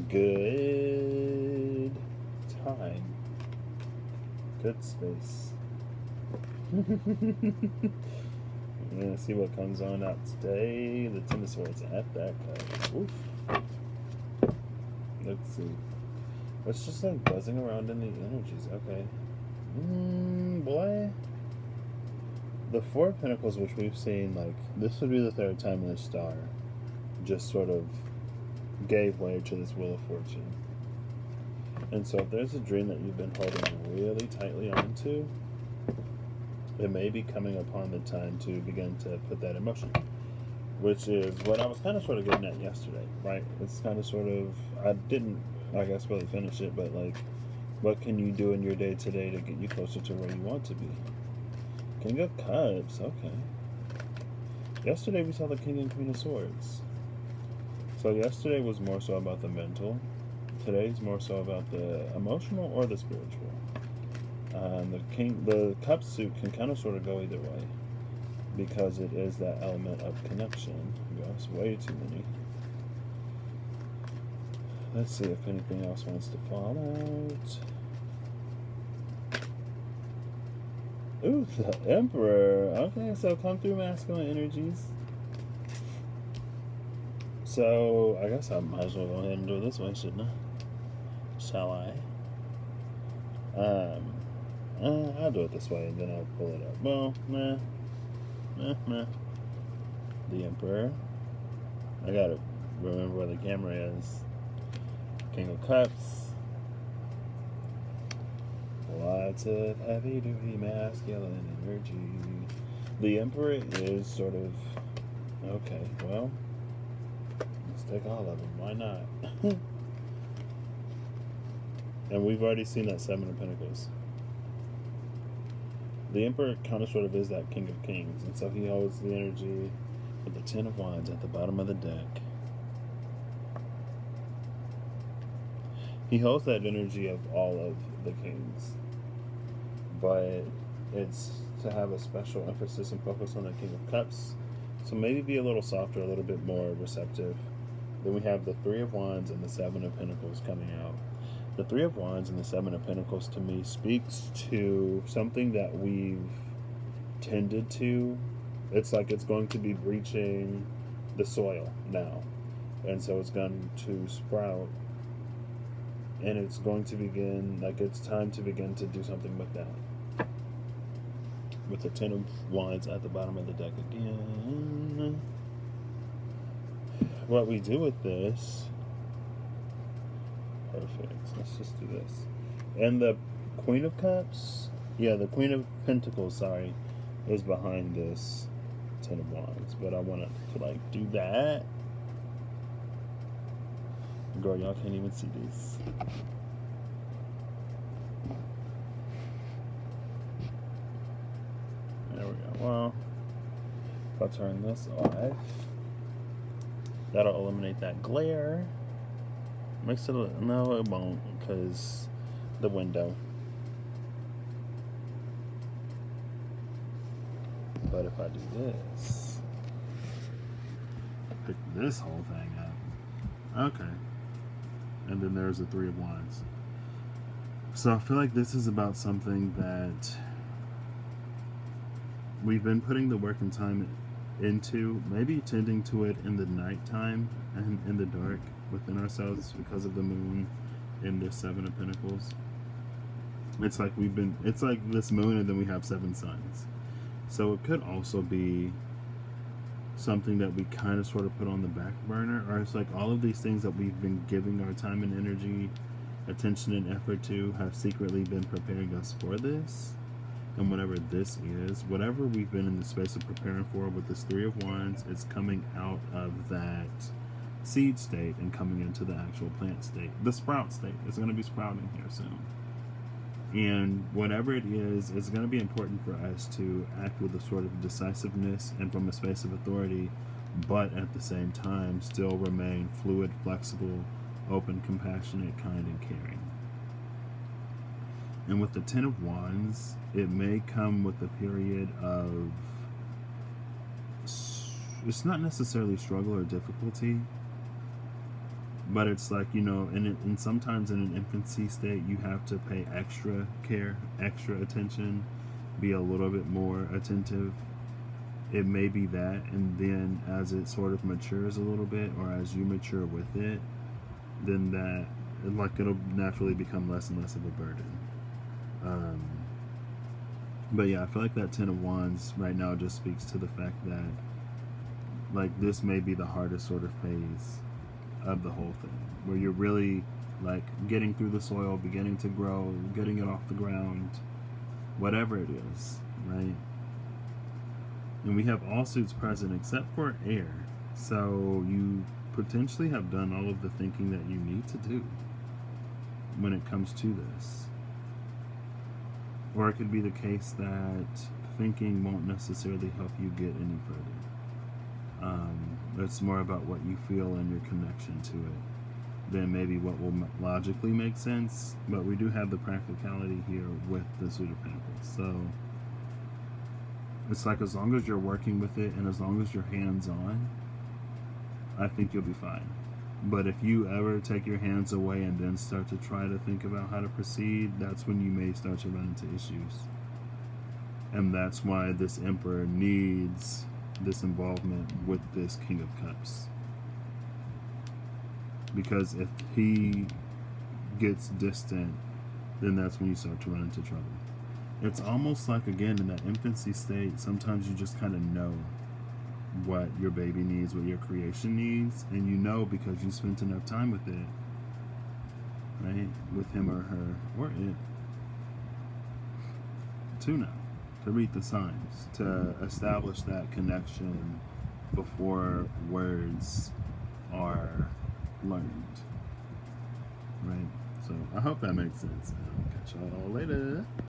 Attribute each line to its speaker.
Speaker 1: Good time. Good space. Let's see what comes on out today. The Ten of Swords at that card. Oof. Let's see. It's just like buzzing around in the energies. Okay. Boy. The Four of Pentacles, which we've seen, like, this would be the third time in the star, just sort of gave way to this Wheel of Fortune. And so if there's a dream that you've been holding really tightly onto, it may be coming upon the time to begin to put that in motion, which is what I was kind of sort of getting at yesterday, right? It's kind of sort of, I didn't, I guess, really finish it, but like, what can you do in your day-to-day to get you closer to where you want to be? King of Cups, okay. Yesterday we saw the King and Queen of Swords. So yesterday was more so about the mental. Today's more so about the emotional or the spiritual. The cup suit can kind of sort of go either way because it is that element of connection. Gosh, way too many. Let's see if anything else wants to fall out. Ooh, the Emperor. Okay, so come through masculine energies. So I guess I might as well go ahead and do it this way, shouldn't I? Shall I? I'll do it this way and then I'll pull it up. Well, nah. The Emperor. I gotta remember where the camera is. King of Cups. Lots of heavy duty masculine energy. The Emperor is sort of, okay, well, let's take all of them. Why not? And we've already seen that Seven of Pentacles. The Emperor kind of sort of is that King of Kings, and so he holds the energy of the Ten of Wands at the bottom of the deck. He holds that energy of all of the kings, but it's to have a special emphasis and focus on the King of Cups. So maybe be a little softer, a little bit more receptive. Then we have the Three of Wands and the Seven of Pentacles coming out. The Three of Wands and the Seven of Pentacles to me speaks to something that we've tended to. It's like it's going to be breaching the soil now. And so it's going to sprout. And it's going to begin, like it's time to begin to do something with that. With the Ten of Wands at the bottom of the deck again. What we do with this, perfect, let's just do this. And the Queen of Cups, yeah, the Queen of Pentacles, sorry, is behind this Ten of Wands. But I want to like do that. Girl, y'all can't even see this. There we go. Well, if I turn this off, that'll eliminate that glare. Makes it, no, it won't, because the window. But if I do this, pick this whole thing up. Okay. And then there's the Three of Wands. So I feel like this is about something that we've been putting the work and time into, maybe tending to it in the nighttime and in the dark within ourselves because of the moon in this Seven of Pentacles. It's like it's like this moon and then we have seven suns. So it could also be something that we kind of sort of put on the back burner, or it's like all of these things that we've been giving our time and energy, attention and effort to have secretly been preparing us for this. And whatever this is, whatever we've been in the space of preparing for with this Three of Wands, it's coming out of that seed state and coming into the actual plant state, the sprout state. It's going to be sprouting here soon. And whatever it is, it's going to be important for us to act with a sort of decisiveness and from a space of authority, but at the same time still remain fluid, flexible, open, compassionate, kind, and caring. And with the Ten of Wands, it may come with a period of, it's not necessarily struggle or difficulty, But it's like, and sometimes in an infancy state, you have to pay extra care, extra attention, be a little bit more attentive. It may be that, and then as it sort of matures a little bit, or as you mature with it, then that, like, it'll naturally become less and less of a burden. But yeah, I feel like that Ten of Wands right now just speaks to the fact that, like, this may be the hardest sort of phase of the whole thing, where you're really, like, getting through the soil, beginning to grow, getting it off the ground, whatever it is, right? And we have all suits present except for air. So you potentially have done all of the thinking that you need to do when it comes to this. Or it could be the case that thinking won't necessarily help you get any further. It's more about what you feel and your connection to it than maybe what will logically make sense. But we do have the practicality here with the Suit of Pentacles. So it's like, as long as you're working with it and as long as you're hands-on, I think you'll be fine. But if you ever take your hands away and then start to try to think about how to proceed, that's when you may start to run into issues. And that's why this Emperor needs this involvement with this King of Cups. Because if he gets distant, then that's when you start to run into trouble. It's almost like, again, in that infancy state, sometimes you just kind of know what your baby needs, what your creation needs, and you know because you spent enough time with it, right? With him or her, or it, to know, to read the signs, to establish that connection before words are learned, right? So I hope that makes sense. I'll catch y'all later.